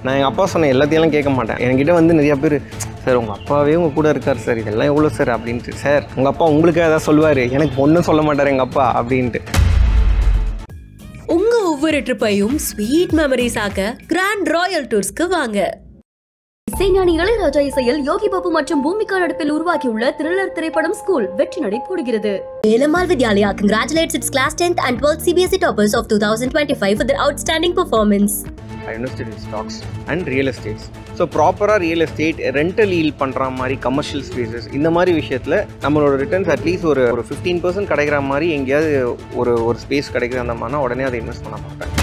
நான் எங்கள் அப்பா சொன்ன எல்லாத்தையும் கேட்க மாட்டேன். என்கிட்ட வந்து நிறையா பேர், சார் உங்கள் அப்பாவே உங்கள் கூட இருக்கார் சார், இதெல்லாம் எவ்வளோ சார் அப்படின்ட்டு. சார் உங்கள் அப்பா உங்களுக்கு ஏதாவது சொல்லுவார், எனக்கு ஒன்றும் சொல்ல மாட்டார் எங்கள் அப்பா அப்படின்ட்டு. உங்க ஒவ்வொரு ட்ரிப்பையும் ஸ்வீட் மெமரிஸ் ஆக்க கிராண்ட் ராயல் டூர்ஸ்க்கு வாங்க. இசைஞானி இளையராஜா இசையில் யோகி பாபு மற்றும் பூமிகா நடிப்பில் உருவாக்கியுள்ள த்ரில்லர் திரைப்படம் ஸ்கூல் வெற்றி நடை போடுகிறது. Velamal Vidyalaya congratulates its class 10th and 12th CBSE toppers of 2025 for their outstanding performance. I invested in stocks and real estates. So ப்ராப்பராக ரியல் எஸ்டேட் ரெண்டல் ஈல்ட் பண்ணுற மாதிரி கமர்ஷியல் ஸ்பேசஸ் இந்த மாதிரி விஷயத்தில் நம்மளோட ரிட்டர்ன்ஸ் அட்லீஸ்ட் ஒரு 15% கிடைக்கிற மாதிரி எங்கேயாவது ஒரு ஸ்பேஸ் கிடைக்குது அந்த மாதிரினா உடனே அதை இன்வெஸ்ட் பண்ண மாட்டேன்.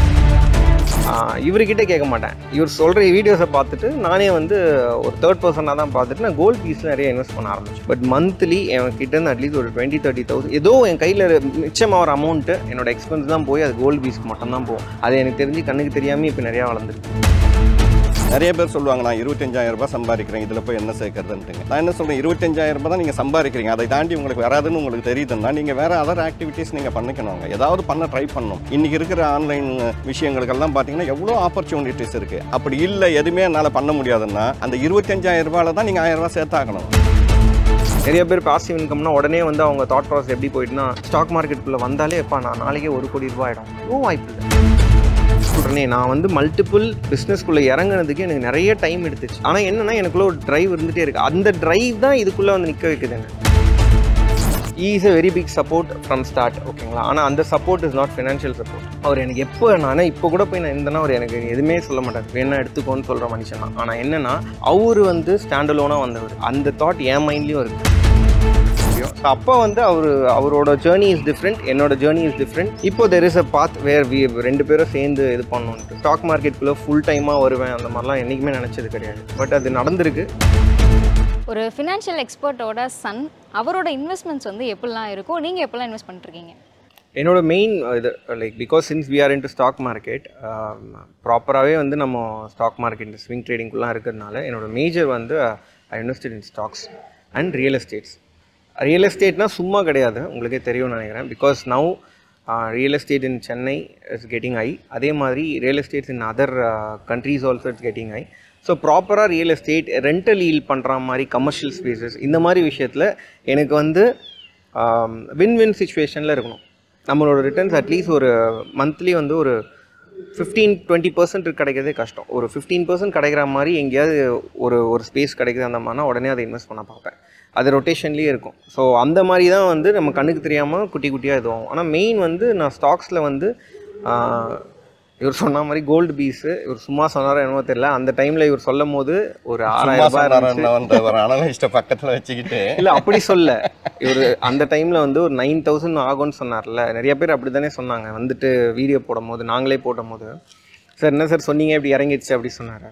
இவர்கிட்ட கேட்க மாட்டேன். இவர் சொல்கிற வீடியோஸை பார்த்துட்டு நானே வந்து ஒரு தேர்ட் பர்சனாக தான் பார்த்துட்டு நான் கோல்டு பீஸில் நிறைய இன்வெஸ்ட் பண்ண ஆரம்பிச்சேன். பட் மந்த்லி என்கிட்ட அட்லீஸ்ட் ஒரு 20-30,000 ஏதோ என் கையில் மிச்சமாக ஒரு அமௌண்ட்டு என்னோட எக்ஸ்பென்ஸ் தான் போய் அது கோல்டு பீஸ்க்கு மட்டும்தான் போகும். அது எனக்கு தெரிஞ்சு கண்ணுக்கு தெரியாமல் இப்போ நிறையா வளர்ந்துருக்கு. நிறைய பேர் சொல்லுவாங்க நான் 25,000 ரூபாய் சம்பாதிக்கிறேன், இதில் போய் என்ன சேர்க்கறதுன்ட்டுங்க. நான் என்ன சொல்கிறேன், 25,000 ரூபாய் தான் நீங்கள் சம்பாதிக்கிறீங்க, அதை தாண்டி உங்களுக்கு வராதுன்னு உங்களுக்கு தெரியுதுன்னா நீங்கள் வேறு அதர் ஆக்டிவிட்டீஸ் நீங்கள் பண்ணிக்கணுங்க. ஏதாவது பண்ண ட்ரை பண்ணணும். இன்றைக்கி இருக்கிற ஆன்லைன் விஷயங்களுக்கெல்லாம் பார்த்தீங்கன்னா எவ்வளோ ஆப்பர்ச்சுனிட்டிஸ் இருக்குது. அப்படி இல்லை எதுவுமே என்னால் பண்ண முடியாதுன்னா அந்த 25,000 ரூபாயில் தான் நீங்கள் 1000 ரூபா சேர்த்தாக்கணும். நிறைய பேர் பாசிவ் இன்கம்னா உடனே வந்து அவங்க தாட் ப்ராசஸ் எப்படி போயிட்டுனா ஸ்டாக் மார்க்கெட்டுக்குள்ளே வந்தாலே எப்பா நான் நாளைக்கே 1 கோடி ரூபாய் ஆகிடும். வாய்ப்பு இல்லை சொல்கிறேனே. நான் வந்து மல்டிபிள் பிஸ்னஸ்க்குள்ளே இறங்குனதுக்கு எனக்கு நிறைய டைம் எடுத்துச்சு. ஆனால் என்னென்னா எனக்குள்ளே ஒரு ட்ரைவ் இருந்துகிட்டே இருக்குது. அந்த ட்ரைவ் தான் இதுக்குள்ளே வந்து நிற்க வைக்குது என்ன. Is a very big support from start, ஓகேங்களா. ஆனால் அந்த support is not financial support. அவர் எனக்கு எப்போ நான் இப்போ கூட போய் நான் இருந்தேன்னா அவர் எனக்கு எதுவுமே சொல்ல மாட்டார், வேணா எடுத்துக்கோன்னு சொல்கிற மனுஷன் தான். ஆனால் என்னென்னா அவர் வந்து ஸ்டாண்டலோனாக வந்தவர். அந்த தாட் என் மைண்ட்லேயும் இருக்குது. ஸோ அப்போ வந்து அவரோட ஜேர்னி இஸ் டிஃப்ரெண்ட், என்னோட ஜேர்னி இஸ் டிஃப்ரெண்ட். இப்போ there is a path where we ரெண்டு பேரும் சேர்ந்து இது பண்ணணுன்ட்டு. ஸ்டாக் மார்க்கெட்டுக்குள்ளே ஃபுல் டைமாக வருவேன் அந்த மாதிரிலாம் என்றைக்குமே நினச்சது கிடையாது. பட் அது நடந்திருக்கு. ஒரு ஃபினான்ஷியல் எக்ஸ்பர்ட்டோட சன், அவரோட இன்வெஸ்ட்மெண்ட்ஸ் வந்து எப்படிலாம் இருக்கும், நீங்கள் எப்படிலாம் இன்வெஸ்ட் பண்ணிருக்கீங்க? என்னோட மெயின் இது like because since we are in to stock market, ப்ராப்பராகவே வந்து நம்ம ஸ்டாக் மார்க்கெட் ஸ்விங் ட்ரேடிங்குள்ளே இருக்கிறதுனால என்னோட மேஜர் வந்து I invested in stocks and real estates. Real எஸ்டேட்னால் சும்மா கிடையாது, உங்களுக்கே தெரியும்னு நினைக்கிறேன். Because now real estate in Chennai is getting high. அதே மாதிரி real estates in other countries also it's getting high. So ப்ராப்பராக ரியல் எஸ்டேட் ரெண்டல் ஈல்ட் பண்ணுற மாதிரி கமர்ஷியல் ஸ்பேசஸ் இந்த மாதிரி விஷயத்தில் எனக்கு வந்து வின் சுச்சுவேஷனில் இருக்கணும். நம்மளோட ரிட்டர்ன்ஸ் அட்லீஸ்ட் ஒரு மந்த்லி வந்து ஒரு 15-20% கிடைக்கிறதே கஷ்டம். ஒரு 15% கிடைக்கிற மாதிரி எங்கேயாவது ஒரு ஸ்பேஸ் கிடைக்குது அந்த மாதிரினா உடனே அதை இன்வெஸ்ட் பண்ண பார்ப்பேன். அது ரொட்டேஷன்லேயே இருக்கும். ஸோ அந்த மாதிரி தான் வந்து நம்ம கண்ணுக்கு தெரியாமல் குட்டி குட்டியாக இதுவும். ஆனால் மெயின் வந்து நான் ஸ்டாக்ஸில் வந்து இவர் சொன்ன மாதிரி கோல்டு பீஸு, இவர் சும்மா சொன்னாரோ என்னமோ தெரியல, அந்த டைமில் இவர் சொல்லும் போது ஒரு 6,000 அனலிஸ்ட்டை பக்கத்தில் வச்சுக்கிட்டு இல்லை அப்படி சொல்ல, இவர் அந்த டைமில் வந்து ஒரு 9,000 ஆகும்னு சொன்னார்ல. நிறைய பேர் அப்படி தானே சொன்னாங்க வந்துட்டு வீடியோ போடும் போது, நாங்களே போடும் போது. சார் என்ன சார் சொன்னீங்க இப்படி இறங்கிடுச்சு அப்படி சொன்னார்.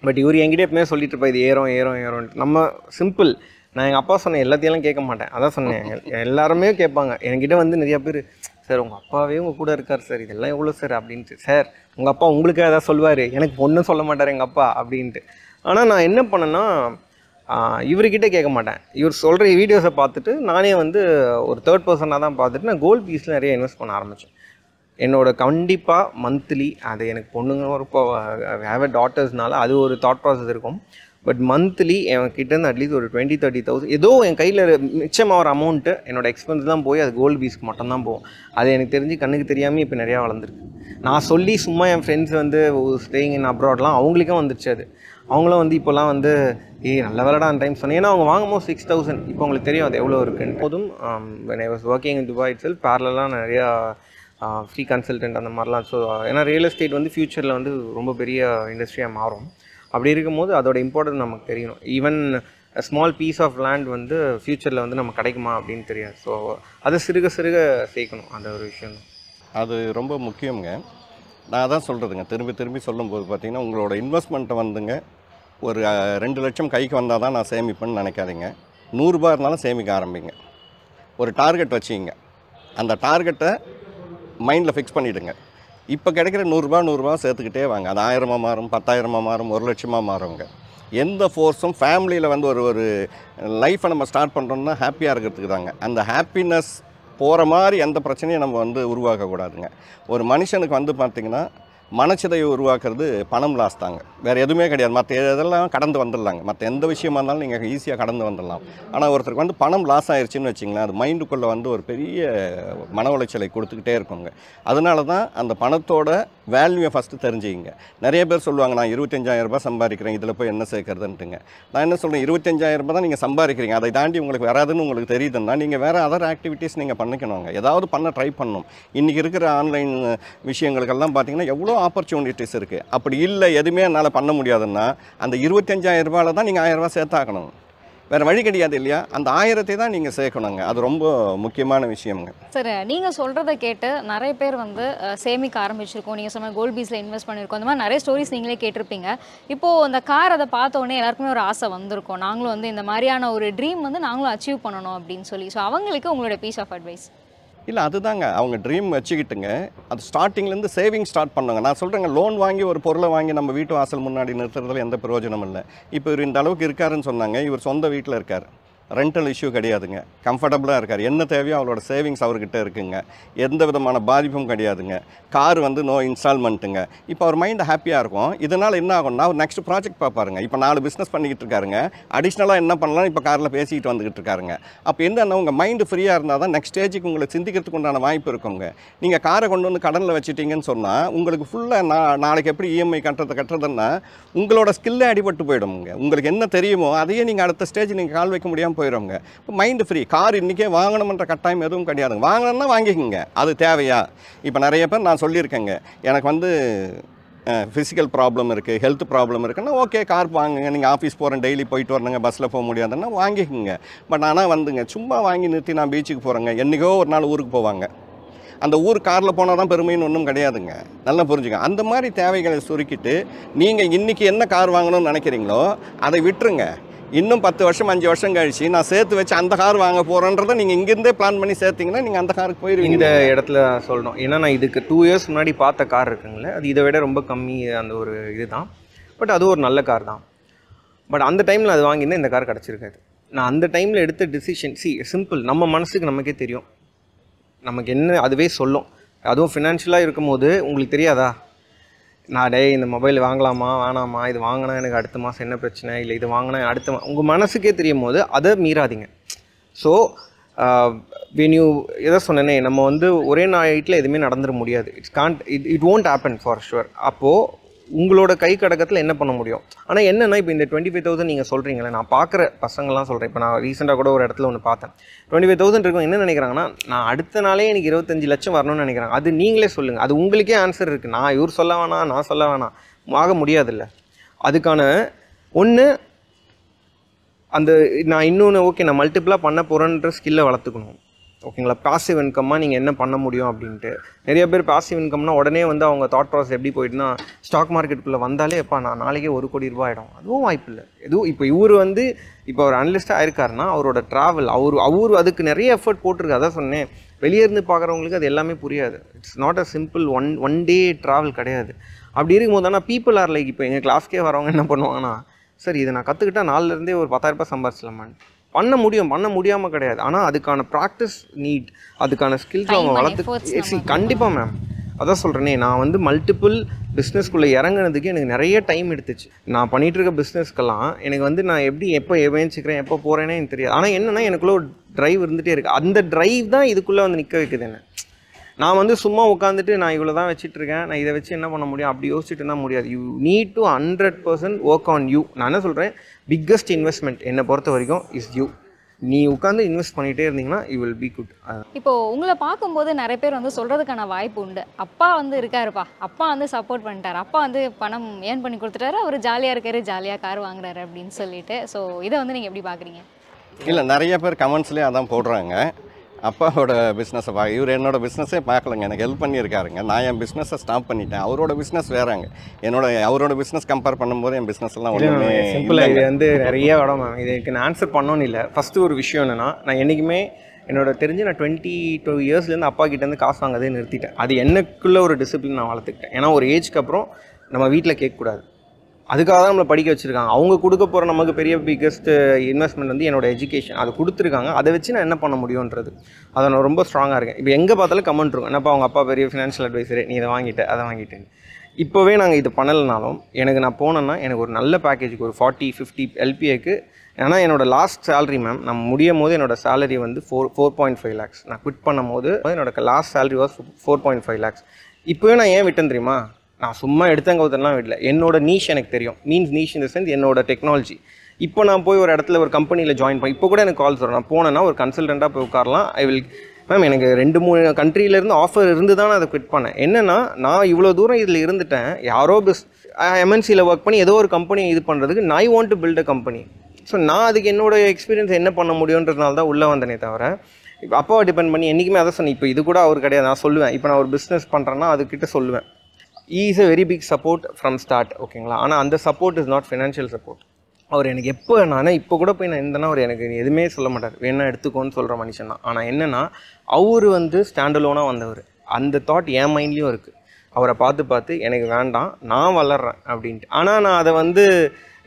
பட் இவர் என்கிட்ட எப்பவுமே சொல்லிட்டு இருப்பா இது ஏறும் ஏறும் ஏறும்ட்டு. நம்ம சிம்பிள், நான் எங்கள் அப்பா சொன்ன எல்லாத்தையும் கேட்க மாட்டேன். அதான் சொன்னேன், எல்லாருமே கேட்பாங்க. என்கிட்ட வந்து நிறையா பேர், சார் உங்கள் அப்பாவே உங்கள் கூட இருக்கார் சார், இதெல்லாம் எவ்வளோ சார் அப்படின்ட்டு. சார் உங்கள் அப்பா உங்களுக்கு ஏதாவது சொல்லுவார், எனக்கு ஒன்றும் சொல்ல மாட்டார் எங்கள் அப்பா அப்படின்ட்டு. ஆனால் நான் என்ன பண்ணேன்னா இவர்கிட்ட கேட்க மாட்டேன். இவர் சொல்கிற வீடியோஸை பார்த்துட்டு நானே வந்து ஒரு தேர்ட் பர்சனாக தான் பார்த்துட்டு நான் கோல்டு பீஸில் நிறைய இன்வெஸ்ட் பண்ண ஆரம்பித்தேன். என்னோட கண்டிப்பாக மந்த்லி, அது எனக்கு பொண்ணுங்க ஒரு ஹேவ் அ டாட்டர்ஸ்னால அது ஒரு தாட் ப்ராசஸ் இருக்கும். பட் மந்த்லி என்கிட்ட அட்லீஸ்ட் ஒரு 20-30,000 ஏதோ என் கையில் மிச்சமாக ஒரு அமௌண்ட்டு என்னோட எக்ஸ்பென்ஸ் தான் போய் அது கோல்டு பீஸ்க்கு மட்டும்தான் போகும். அது எனக்கு தெரிஞ்சு கண்ணுக்கு தெரியாமல் இப்போ நிறையா வளர்ந்துருக்கு. நான் சொல்லி சும்மா என் ஃப்ரெண்ட்ஸ் வந்து ஸ்டேயிங் இன் அப்ராட்லாம் அவங்களுக்கும் வந்துடுச்சு. அது அவங்களும் வந்து இப்போலாம் வந்து நல்ல வேலைடா அந்த டைம் சொன்னேன். ஏன்னா அவங்க வாங்கும்போது 6,000, இப்போ உங்களுக்கு தெரியும் அது எவ்வளோ இருக்குன்னு. போதும் when I was working in Dubai itself parallel நிறையா ஃப்ரீ கன்சல்டன்ட் அந்த மாதிரிலாம். ஸோ ஏன்னா ரியல் எஸ்டேட் வந்து ஃப்யூச்சரில் வந்து ரொம்ப பெரிய இண்டஸ்ட்ரியாக மாறும். அப்படி இருக்கும்போது அதோட இம்பார்ட்டன்ஸ் நமக்கு தெரியணும். Even small piece of land வந்து ஃப்யூச்சரில் வந்து நம்ம கிடைக்குமா அப்படின்னு தெரியாது. ஸோ அதை சிறுக சேர்க்கணும், அந்த ஒரு விஷயம் அது ரொம்ப முக்கியங்க. நான் அதான் சொல்கிறதுங்க, திரும்பி சொல்லும்போது பார்த்திங்கன்னா உங்களோட இன்வெஸ்ட்மெண்ட்டை வந்துங்க ஒரு 2 லட்சம் கைக்கு வந்தால் தான் நான் சேமிப்பேன்னு நினைக்காதீங்க. 100 ரூபா இருந்தாலும் சேமிக்க ஆரம்பிங்க. ஒரு டார்கெட் வச்சுக்கிங்க. அந்த டார்கெட்டை மைண்டில் ஃபிக்ஸ் பண்ணிவிடுங்க. இப்போ கிடைக்கிற 100 ரூபா சேர்த்துக்கிட்டே வாங்க. அது 1000 மாறும், 10,000 மாறும், 1 லட்சமாக மாறுங்க. எந்த ஃபோர்ஸும் ஃபேமிலியில் வந்து ஒரு லைஃப்பை நம்ம ஸ்டார்ட் பண்ணுறோம்னா ஹாப்பியாக இருக்கிறதுக்கு தாங்க. அந்த ஹாப்பினஸ் போகிற மாதிரி எந்த பிரச்சனையும் நம்ம வந்து உருவாக்கக்கூடாதுங்க. ஒரு மனுஷனுக்கு வந்து பார்த்திங்கன்னா மனச்சிதையை உருவாக்குறது பணம் லாஸ் தாங்க, வேறு எதுவுமே கிடையாது. மற்ற இதெல்லாம் கடந்து வந்துடலாங்க, மற்ற எந்த விஷயமா இருந்தாலும் நீங்கள் ஈஸியாக கடந்து வந்துடலாம். ஆனால் ஒருத்தருக்கு வந்து பணம் லாஸ் ஆயிடுச்சுன்னு வச்சிங்களேன், அது மைண்டுக்குள்ளே வந்து ஒரு பெரிய மன உளைச்சலை கொடுத்துக்கிட்டே இருக்குங்க. அதனால தான் அந்த பணத்தோட வேல்யூவை ஃபஸ்ட்டு தெரிஞ்சுக்கிங்க. நிறைய பேர் சொல்லுவாங்க, நான் 25,000 ரூபாய் சம்பாதிக்கிறேன், இதில் போய் என்ன சேர்க்கறதுன்ட்டுங்க. நான் என்ன சொல்கிறேன், 25,000 ரூபாய் தான் நீங்கள் சம்பாதிக்கிறீங்க, அதை தாண்டி உங்களுக்கு வராதுன்னு உங்களுக்கு தெரியுதுன்னா நீங்கள் வேறு அதர் ஆக்டிவிட்டீஸ் நீங்கள் பண்ணிக்கணுங்க. ஏதாவது பண்ண ட்ரை பண்ணணும். இன்றைக்கி இருக்கிற ஆன்லைன் விஷயங்களுக்கெல்லாம் பார்த்தீங்கன்னா எவ்வளோ ஆப்பர்ச்சுனிட்டிஸ் இருக்குது. அப்படி இல்லை எதுவுமே என்னால் பண்ண முடியாதுன்னா அந்த 25,000 ரூபாயில் தான் நீங்கள் 1000 ரூபாய் சேர்த்தாக்கணும், வேறு வழி கிடையாது இல்லையா? அந்த 1000 தான் நீங்கள் சேர்க்கணுங்க. அது ரொம்ப முக்கியமான விஷயம்ங்க. சார், நீங்கள் சொல்கிறத கேட்டு நிறைய பேர் வந்து சேமிக்க ஆரம்பிச்சிருக்கோம். நீங்கள் சொன்ன கோல்ட் பீஸில் இன்வெஸ்ட் பண்ணியிருக்கோம். அந்த மாதிரி நிறைய ஸ்டோரிஸ் நீங்களே கேட்டிருப்பீங்க. இப்போது அந்த கார் அதை பார்த்த உடனே எல்லாருக்குமே ஒரு ஆசை வந்திருக்கும், நாங்களும் வந்து இந்த மாதிரியான ஒரு ட்ரீம் வந்து நாங்களும் அச்சீவ் பண்ணணும் அப்படின்னு சொல்லி. ஸோ அவங்களுக்கு உங்களோட பீஸ் ஆஃப் அட்வைஸ்? இல்லை, அதுதாங்க அவங்க ட்ரீம் வச்சுக்கிட்டுங்க, அது ஸ்டார்டிங்லேருந்து சேவிங் ஸ்டார்ட் பண்ணுங்க. நான் சொல்கிறேங்க, லோன் வாங்கி ஒரு பொருளை வாங்கி நம்ம வீட்டு வாசல் முன்னாடி நிறுத்துறதுல எந்த பிரயோஜனம் இல்லை. இப்போ இவர் இந்த அளவுக்கு இருக்காருன்னு சொன்னாங்க, இவர் சொந்த வீட்டில் இருக்கார், ரெண்டல் இஷ்யூ கிடையாதுங்க, கம்ஃபர்டபுளாக இருக்கார், என்ன தேவையோ அவரோட சேவிங்ஸ் அவர்கிட்ட இருக்குங்க, எந்த விதமான பாதிப்பும் கிடையாதுங்க. கார் வந்து நோ இன்ஸ்டால்மெண்ட்டுங்க. இப்போ அவர் மைண்ட் ஹாப்பியாக இருக்கும். இதனால் என்ன ஆகும்னா அவர் நெக்ஸ்ட் ப்ராஜெக்ட் பார்ப்பாருங்க. இப்போ 4 பிஸ்னஸ் பண்ணிக்கிட்டு இருக்காருங்க, அடிஷ்னலாக என்ன பண்ணலாம் இப்போ காரில் பேசிக்கிட்டு வந்துக்கிட்டு இருக்காருங்க. அப்போ என்னன்னா உங்கள் மைண்டு ஃப்ரீயாக இருந்தால் தான் நெக்ஸ்ட் ஸ்டேஜுக்கு உங்களுக்கு சிந்திக்கிறதுக்கு உண்டான வாய்ப்பு இருக்குங்க. நீங்கள் காரை கொண்டு வந்து கடனில் வச்சுட்டீங்கன்னு சொன்னால் உங்களுக்கு ஃபுல்லாக நாளைக்கு எப்படி இஎம்ஐ கட்டுறதுன்னா உங்களோட ஸ்கில்லே அடிபட்டு போயிடுங்க. உங்களுக்கு என்ன தெரியுமோ அதையே நீங்கள் அடுத்த ஸ்டேஜ் நீங்கள் கால் வைக்க முடியாமல் போயிடுங்க. இப்போ மைண்டு ஃப்ரீ. கார் இன்றைக்கே வாங்கணுமன்ற கட்டாயம் எதுவும் கிடையாதுங்க. வாங்கணும்னா வாங்கிக்கோங்க, அது தேவையா? இப்போ நிறைய பேர் நான் சொல்லியிருக்கேங்க, எனக்கு வந்து ஃபிசிக்கல் ப்ராப்ளம் இருக்குது, ஹெல்த் ப்ராப்ளம் இருக்குன்னா ஓகே கார் வாங்குங்க. நீங்கள் ஆஃபீஸ் போகிறேன், டெய்லி போயிட்டு வரணுங்க, பஸ்ஸில் போக முடியாதுன்னா வாங்கிக்கோங்க. பட் ஆனால் வந்துங்க சும்மா வாங்கி நிறுத்தி நான் பீச்சுக்கு போகிறேங்க, என்றைக்கோ ஒரு நாள் ஊருக்கு போவாங்க, அந்த ஊர் காரில் போனால் தான் பெருமைன்னு ஒன்றும் கிடையாதுங்க. நல்லா புரிஞ்சுங்க. அந்த மாதிரி தேவைகளை சுருக்கிட்டு நீங்கள் இன்றைக்கி என்ன கார் வாங்கணும்னு நினைக்கிறீங்களோ அதை விட்டுருங்க. இன்னும் 10 வருஷம் 5 வருஷம் கழிச்சு நான் சேர்த்து வச்சு அந்த கார் வாங்க போகிறேன்றதை நீங்கள் இங்கேருந்தே பிளான் பண்ணி சேர்த்திங்கன்னா நீங்கள் அந்த காருக்கு போயிடுவீங்க. இந்த இடத்துல சொல்லணும், ஏன்னா நான் இதுக்கு 2 இயர்ஸ் முன்னாடி பார்த்த கார் இருக்குங்களே, அது இதை விட ரொம்ப கம்மி அந்த ஒரு இதுதான். பட் அது ஒரு நல்ல கார் தான். பட் அந்த டைமில் அது வாங்கியிருந்தேன், இந்த கார் கிடச்சிருக்காது. நான் அந்த டைமில் எடுத்த டிசிஷன் சிம்பிள். நம்ம மனசுக்கு நமக்கே தெரியும், நமக்கு என்ன அதுவே சொல்லும். அதுவும் ஃபினான்ஷியலாக இருக்கும் போது உங்களுக்கு தெரியாதா, நான் இந்த மொபைல் வாங்கலாமா வேணாமா, இது வாங்கினா எனக்கு அடுத்த மாதம் என்ன பிரச்சனை, இல்லை இது வாங்கினா உங்கள் மனசுக்கே தெரியும் போது அதை மீறாதீங்க. ஸோ when you எதை சொன்னேனே, நம்ம வந்து ஒரே நைட்டில் எதுவுமே நடந்துட முடியாது. It won't happen for sure. அப்போது உங்களோட கை கடக்கத்தில் என்ன பண்ண முடியும்? ஆனால் என்னென்னா இப்போ இந்த 25,000 நீங்கள் சொல்கிறீங்களே, நான் பார்க்குற பசங்கள்லாம் சொல்கிறேன். இப்போ நான் ரீசெண்டாக கூட ஒரு இடத்துல ஒன்று பார்த்தேன், 25,000 இருக்கும். என்ன நினைக்கிறாங்கன்னா, நான் அடுத்த நாளே எனக்கு 25 லட்சம் வரணும்னு நினைக்கிறாங்க. அது நீங்களே சொல்லுங்கள், அது உங்களுக்கே ஆன்சர் இருக்குது. நான் இவர் சொல்ல வேணாம், நான் சொல்ல வேணாம், ஆக முடியாதுல்ல. அதுக்கான ஒன்று அந்த நான் இன்னொன்று ஓகே நான் மல்டிபிளாக பண்ண போகிறேன்ற ஸ்கில்லை வளர்த்துக்கணும். ஓகேங்களா? பாசிவ் இன்கம்மாக நீங்கள் என்ன பண்ண முடியும் அப்படின்ட்டு. நிறைய பேர் பாசிவ் இன்கம்னா உடனே வந்து அவங்க தாட் ப்ராசஸ் எப்படி போயிட்டுனா, ஸ்டாக் மார்க்கெட்டுக்குள்ளே வந்தாலே எப்பா நான் நாளைக்கே 1 கோடி ரூபாய் ஆகிடும். அதுவும் வாய்ப்பு இல்லை. எதுவும் இப்போ இவர் வந்து இப்போ ஒரு அனலிஸ்ட்டாக ஆயிருக்காருன்னா அவரோட ட்ராவல் அவர் அதுக்கு நிறைய எஃபர்ட் போட்டிருக்கு. அதான் சொன்னேன், வெளியே இருந்து பார்க்குறவங்களுக்கு அது எல்லாமே புரியாது. It's not a simple one day travel கிடையாது. அப்படி இருக்கும்போது ஆனால் பீப்புள் ஆர் லைக், இப்போ எங்கள் கிளாஸ்க்கே வரவங்க என்ன பண்ணுவாங்கன்னா, சரி இதை நான் கற்றுக்கிட்டா நாளிலேருந்தே ஒரு 10,000 ரூபாய் சம்பாதிச்சலாமான்னு. பண்ண முடியாமல் கிடையாது. ஆனால் அதுக்கான ப்ராக்டிஸ் நீட், அதுக்கான ஸ்கில்ஸ் அவங்க வளர்த்து கண்டிப்பாக மேம். அதான் சொல்கிறேனே, நான் வந்து மல்டிபிள் பிஸ்னஸ்க்குள்ளே இறங்குனதுக்கு எனக்கு நிறைய டைம் எடுத்துச்சு. நான் பண்ணிகிட்டு இருக்க பிஸ்னஸ்க்கெல்லாம் எனக்கு வந்து நான் எப்போ ஏஞ்சிக்கிறேன் எப்போ போகிறேனே எனக்கு தெரியாது. ஆனால் என்னென்னா எனக்குள்ளே ஒரு ட்ரைவ் இருந்துகிட்டே இருக்குது. அந்த ட்ரைவ் தான் இதுக்குள்ளே வந்து நிற்க வைக்குது என்ன. நான் வந்து சும்மா உட்காந்துட்டு நான் இவ்வளோ தான் வச்சுட்ருக்கேன், நான் இதை வச்சு என்ன பண்ண முடியும் அப்படி யோசிச்சுட்டு இருந்தால் முடியாது. You need to 100% work on you. நான் என்ன சொல்கிறேன், பிக்கஸ்ட் இன்வெஸ்ட்மெண்ட் என்னை பொறுத்த வரைக்கும் இஸ் யூ. நீ உட்காந்து இன்வெஸ்ட் பண்ணிகிட்டே இருந்தீங்கன்னா யூ வில் பி குட். இப்போது உங்களை பார்க்கும்போது நிறைய பேர் வந்து சொல்கிறதுக்கான வாய்ப்பு உண்டு, அப்பா வந்து இருக்காருப்பா, அப்பா வந்து சப்போர்ட் பண்ணிட்டார், அப்பா வந்து பணம் ஏர்ன் பண்ணி கொடுத்துட்டாரு, அவர் ஜாலியாக இருக்காரு, ஜாலியாக கார் வாங்குறாரு அப்படின்னு சொல்லிட்டு. ஸோ இதை வந்து நீங்கள் எப்படி பார்க்குறீங்க? இல்லை, நிறைய பேர் கமெண்ட்ஸ்லேயே அதான் போடுறாங்க, அப்பாவோட பிஸ்னஸை இவர் என்னோட பிஸ்னஸே பார்க்கலங்க, எனக்கு ஹெல்ப் பண்ணியிருக்காருங்க, நான் என் பிஸ்னஸை ஸ்டாப் பண்ணிட்டேன், அவரோட பிஸ்னஸ் வேறாங்க, அவரோட பிஸ்னஸ் கம்பேர் பண்ணும்போது என் பிஸ்னஸ் எல்லாம் ஒன்றுமே சிம்பிளாக. இது வந்து நிறைய இடம் மேம், இதுக்கு நான் ஆன்சர் பண்ணோன்னு இல்லை. ஃபஸ்ட்டு ஒரு விஷயம் என்னென்னா, நான் என்றைக்குமே என்னோட தெரிஞ்சு நான் 22 இயர்ஸ்லேருந்து அப்பா கிட்டேருந்து காசு வாங்கதே நிறுத்திட்டேன். அது எனக்குள்ளே ஒரு டிசிப்ளின் நான் வளர்த்துக்கிட்டேன். ஏன்னா ஒரு ஏஜ்க்கு அப்புறம் நம்ம வீட்டில் கேட்கக்கூடாது. அதுக்காக தான் நம்மளை படிக்க வச்சுருக்காங்க. அவங்க கொடுக்க போகிற நமக்கு பெரிய பிக்கஸ்ட்டு இன்வெஸ்ட்மெண்ட் வந்து என்னோடய எஜுகேஷன். அது கொடுத்துருக்காங்க, அதை வச்சு நான் என்ன பண்ண முடியுன்றது அதை நான் ரொம்ப ஸ்ட்ராங்காக இருக்கேன். இப்போ எங்கே பார்த்தாலும் கமெண்ட் இருக்கும், என்னப்பா அவங்க அப்பா பெரிய ஃபினான்ஷியல் அட்வைசரு, நீ இதை வாங்கிட்ட அதை வாங்கிட்டேன்னு. இப்போவே நாங்கள் இது பண்ணலைனாலும் எனக்கு நான் போனேன்னா எனக்கு ஒரு நல்ல பேக்கேஜுக்கு ஒரு 40-50 LPAக்கு. ஏன்னா என்னோடய லாஸ்ட் சேலரி மேம் நான் முடியும் போது என்னோடய சேலரி வந்து 4.5 lakhs. நான் குவிட் பண்ணும் போது என்னோட லாஸ்ட் சேலரி வாஸ் 4.5 lakhs. இப்போவே நான் ஏன் விட்டேன் தெரியுமா? நான் சும்மா எடுத்தங்க ஒருத்தரெலாம் விடல. என்னோட நீஷ் எனக்கு தெரியும். நீஷ் இன் த சென்ஸ் என்னோட டெக்னாலஜி. இப்போ நான் போய் ஒரு இடத்துல ஒரு கம்பெனியில் ஜாயின் பண்ணி இப்போ கூட எனக்கு கால்ஸ் வரும். நான் போனேன்னா ஒரு கன்சல்டண்ட்டாக போய் உட்காரலாம். ஐ வில் மேம் எனக்கு 2-3 கண்ட்ரியிலேருந்து ஆஃபர் இருந்து தான் நான் அதை குவிட் பண்ணேன். என்னென்னா நான் இவ்வளோ தூரம் இதில் இருந்துட்டேன். யாரோ MNCயில் ஒர்க் பண்ணி ஏதோ ஒரு கம்பெனி இது பண்ணுறதுக்கு I want to build a company. So நான் அதுக்கு என்னோடய எக்ஸ்பீரியன்ஸ் என்ன பண்ண முடியுன்றதுனால தான் உள்ளே வந்தனே தவிர இப்போ அப்பாவை டிபெண்ட் பண்ணி என்றைக்குமே அதை சொன்னேன். இப்போ இது கூட அவர் கிடையாது. நான் சொல்லுவேன் இப்போ நான் ஒரு பிஸ்னஸ் பண்ணுறேன்னா அதுக்கிட்ட சொல்லுவேன் is a very big support from start. ஓகேங்களா? ஆனால் அந்த support is not financial support. அவர் எனக்கு எப்போ நான் இப்போ கூட போய் நான் இருந்தேன்னா அவர் எனக்கு எதுவுமே சொல்ல மாட்டார். வேணா எடுத்துக்கோன்னு சொல்கிற மனுஷன் தான். ஆனால் என்னென்னா அவர் வந்து ஸ்டாண்டலோனாக வந்தவர். அந்த தாட் என் மைண்ட்லேயும் இருக்குது. அவரை பார்த்து எனக்கு வேண்டாம் நான் வளர்கிறேன் அப்படின்ட்டு. ஆனால் நான் அதை வந்து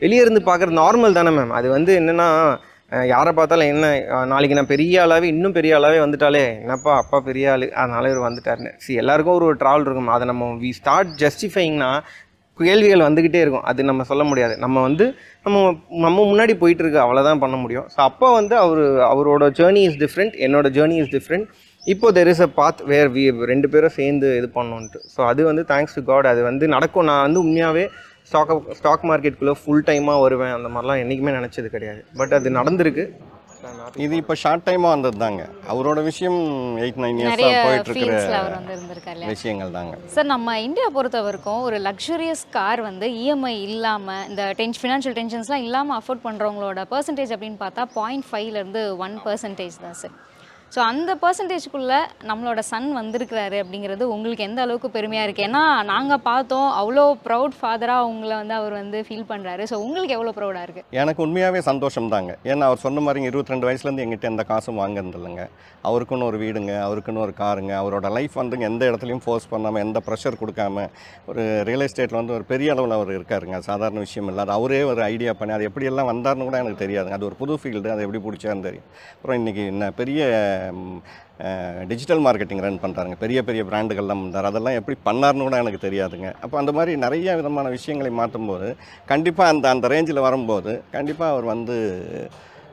வெளியே இருந்து பார்க்குறது நார்மல் தானே மேம். அது வந்து என்னென்னா யாரை பார்த்தாலும் என்ன நாளைக்கு நான் பெரிய ஆளாகவே இன்னும் பெரிய ஆளாகவே வந்துட்டாலே என்னப்பா அப்பா பெரிய ஆள் அதனால இவர் வந்துட்டாருன்னு எல்லாருக்கும் ஒரு ட்ராவல் இருக்கும். அதை நம்ம வி ஸ்டார்ட் ஜஸ்டிஃபைங்னா கேள்விகள் வந்துக்கிட்டே இருக்கும். அது நம்ம சொல்ல முடியாது. நம்ம வந்து நம்ம முன்னாடி போயிட்டுருக்கு அவ்வளோதான் பண்ண முடியும். ஸோ அப்போ வந்து அவரோட ஜேர்னி இஸ் டிஃப்ரெண்ட், என்னோட ஜேர்னி இஸ் டிஃப்ரெண்ட். இப்போ there is a path where we 2 பேரும் சேர்ந்து இது பண்ணோன்ட்டு. ஸோ அது வந்து தேங்க்ஸ் டு காட் அது வந்து நடக்கும். நான் வந்து உண்மையாகவே ஸ்டாக் மார்க்கெட்டுக்குள்ளே ஃபுல் டைமாக வருவேன் அந்த மாதிரிலாம் என்றைக்குமே நினச்சது கிடையாது. பட் அது நடந்திருக்கு. இது இப்போ ஷார்ட் டைமாக வந்தது தாங்க. அவரோட விஷயம் 8-9 இயர்ஸாக போயிட்டுருக்கிற விஷயங்கள் தாங்க. சார் நம்ம இந்தியா பொறுத்த வரைக்கும் ஒரு லக்ஸுரியஸ் கார் வந்து இஎம்ஐ இல்லாமல் இந்த ஃபினான்ஷியல் டென்ஷன்ஸ்லாம் இல்லாமல் அஃபோர்ட் பண்ணுறவங்களோட பர்சன்டேஜ் அப்படின்னு பார்த்தா 0.5லேருந்து 1% தான் சார். ஸோ அந்த பர்சன்டேஜ்க்குள்ளே நம்மளோட சன் வந்திருக்கிறாரு அப்படிங்கிறது உங்களுக்கு எந்த அளவுக்கு பெருமையாக இருக்குது? ஏன்னா நாங்கள் பார்த்தோம் அவ்வளோ ப்ரௌட் ஃபாதராக உங்களை வந்து அவர் வந்து ஃபீல் பண்ணுறாரு. ஸோ உங்களுக்கு எவ்வளோ ப்ரௌடாக இருக்குது? எனக்கு உண்மையாகவே சந்தோஷம் தாங்க. ஏன்னா அவர் சொன்ன மாதிரி 22 வயசுலேருந்து எங்கிட்ட எந்த காசும் வாங்கினதில்லைங்க. அவருக்குன்னு ஒரு வீடுங்க, அவருக்குன்னு ஒரு காருங்க. அவரோட லைஃப் வந்து எந்த இடத்துலையும் ஃபோர்ஸ் பண்ணாமல் எந்த ப்ரெஷர் கொடுக்காம ஒரு ரியல் எஸ்டேட்டில் வந்து ஒரு பெரிய அளவில் அவர் இருக்காருங்க. சாதாரண விஷயம் இல்லை. அது அவரே ஒரு ஐடியா பண்ணி அது எப்படியெல்லாம் வந்தார்னு கூட எனக்கு தெரியாதுங்க. அது ஒரு புது ஃபீல்டு. அது எப்படி பிடிச்சான்னு தெரியும். அப்புறம் இன்றைக்கி என்ன பெரிய டிஜிட்டல் மார்க்கெட்டிங் ரன் பண்ணுறாருங்க. பெரிய பெரிய பிராண்டுகள்லாம் வந்தார். அதெல்லாம் எப்படி பண்ணார்னு கூட எனக்கு தெரியாதுங்க. அப்போ அந்த மாதிரி நிறைய விதமான விஷயங்களை மாற்றும்போது கண்டிப்பாக அந்த ரேஞ்சில் வரும்போது கண்டிப்பாக அவர் வந்து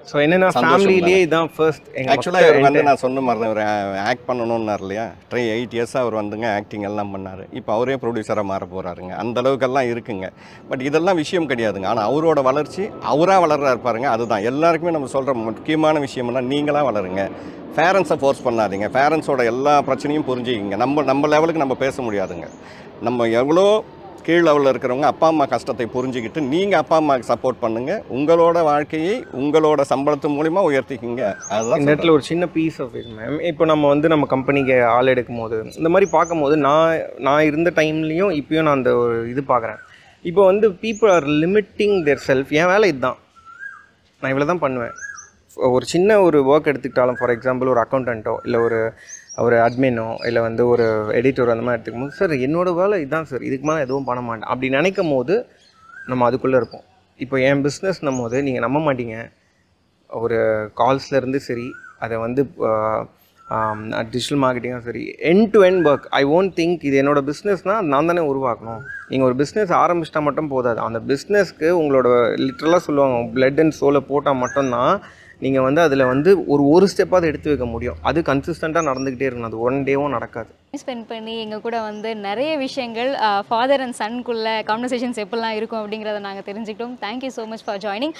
ஸோ என்னென்னா ஃபேமிலியிலேயே இதான் ஃபர்ஸ்ட். ஆக்சுவலாக அவர் வந்து நான் சொன்ன மாதிரி தான் ஒரு ஆக்ட் பண்ணணுன்னார் இல்லையா? 8 இயர்ஸாக அவர் வந்துங்க ஆக்டிங் எல்லாம் பண்ணார். இப்போ அவரே ப்ரொடியூசராக மாற போகிறாருங்க. அந்தளவுக்கெல்லாம் இருக்குங்க. பட் இதெல்லாம் விஷயம் கிடையாதுங்க. ஆனால் அவரோட வளர்ச்சி அவராக வளர்றா இருப்பாருங்க. அதுதான் எல்லாருக்குமே நம்ம சொல்கிற முக்கியமான விஷயமெல்லாம் நீங்களாக வளருங்க. பேரண்ட்ஸை ஃபோர்ஸ் பண்ணாதீங்க. பேரண்ட்ஸோட எல்லா பிரச்சனையும் புரிஞ்சுக்கிங்க. நம்ம லெவலுக்கு நம்ம பேச முடியாதுங்க. நம்ம எவ்வளோ கீழ் லெவலில் இருக்கிறவங்க அப்பா அம்மா கஷ்டத்தை புரிஞ்சுக்கிட்டு நீங்கள் அப்பா அம்மாவுக்கு சப்போர்ட் பண்ணுங்கள். உங்களோட வாழ்க்கையை உங்களோட சம்பளத்து மூலிமா உயர்த்திக்கிங்க. அதுதான் இந்த இடத்துல ஒரு சின்ன பீஸ் ஆஃப் இது மேம். இப்போ நம்ம வந்து நம்ம கம்பெனிக்கு ஆள் எடுக்கும் போது இந்த மாதிரி பார்க்கும்போது நான் இருந்த டைம்லேயும் இப்போயும் நான் அந்த ஒரு இது பார்க்குறேன். இப்போ வந்து people are limiting their self. என் வேலை இதுதான், நான் இவ்வளோ தான் பண்ணுவேன். ஒரு சின்ன ஒரு ஒர்க் எடுத்துக்கிட்டாலும் ஃபார் எக்ஸாம்பிள் ஒரு அக்கௌண்டண்ட்டோ இல்லை ஒரு அட்மினோ இல்லை வந்து ஒரு எடிட்டர் அந்த மாதிரி எடுத்துக்கும் போது சார் என்னோடய வேலை இதுதான் சார், இதுக்கு மேலே எதுவும் பண்ண மாட்டேன் அப்படி நினைக்கும் போது நம்ம அதுக்குள்ளே இருப்போம். இப்போ என் பிஸ்னஸ்னும் போது நீங்கள் நம்ப மாட்டீங்க, ஒரு கால்ஸ்லேருந்து சரி அதை வந்து டிஜிட்டல் மார்க்கெட்டிங்கும் சரி end to end work. I won't think இது என்னோடய பிஸ்னஸ்னால் நான் தானே உருவாக்கணும். நீங்கள் ஒரு பிஸ்னஸ் ஆரம்பிச்சிட்டா மட்டும் போதாது. அந்த பிஸ்னஸ்க்கு உங்களோட லிட்ரலாக சொல்லுவாங்க பிளட் அண்ட் சோலை போட்டால் மட்டும்தான் நீங்கள் வந்து அதில் வந்து ஒரு ஸ்டெப்பாக அதை எடுத்து வைக்க முடியும். அது கன்சிஸ்டண்ட்டாக நடந்துக்கிட்டே இருக்கணும். அது 1 டேவும் நடக்காது. ஸ்பெண்ட் பண்ணி எங்கள் கூட வந்து நிறைய விஷயங்கள் ஃபாதர் அண்ட் சன்குள்ளே கான்வர்சேஷன்ஸ் எப்படிலாம் இருக்கும் அப்படிங்கிறத நாங்கள் தெரிஞ்சுக்கிட்டோம். Thank you so much for joining.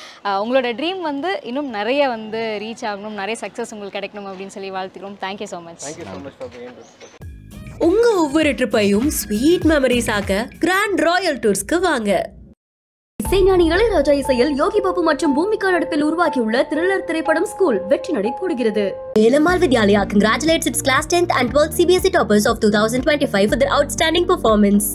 உங்களோட ட்ரீம் வந்து இன்னும் நிறைய வந்து ரீச் ஆகணும், நிறைய சக்ஸஸ் உங்களுக்கு கிடைக்கணும் அப்படின்னு சொல்லி வாழ்த்துக்கிறோம். Thank you so much. உங்க ஒவ்வொரு ட்ரிப்பையும் ஸ்வீட் மெமரிஸ் ஆக்க கிராண்ட் ராயல் டூர்ஸ்க்கு வாங்க. இசைஞானி இளையராஜா இசையில் யோகி பாபு மற்றும் பூமிகா நடிப்பில் உருவாக்கியுள்ள த்ரில்லர் திரைப்படம் ஸ்கூல் வெற்றி நடை போடுகிறது. Velamal Vidyalaya congratulates its class 10th and 12th CBSE toppers of 2025 for their outstanding performance.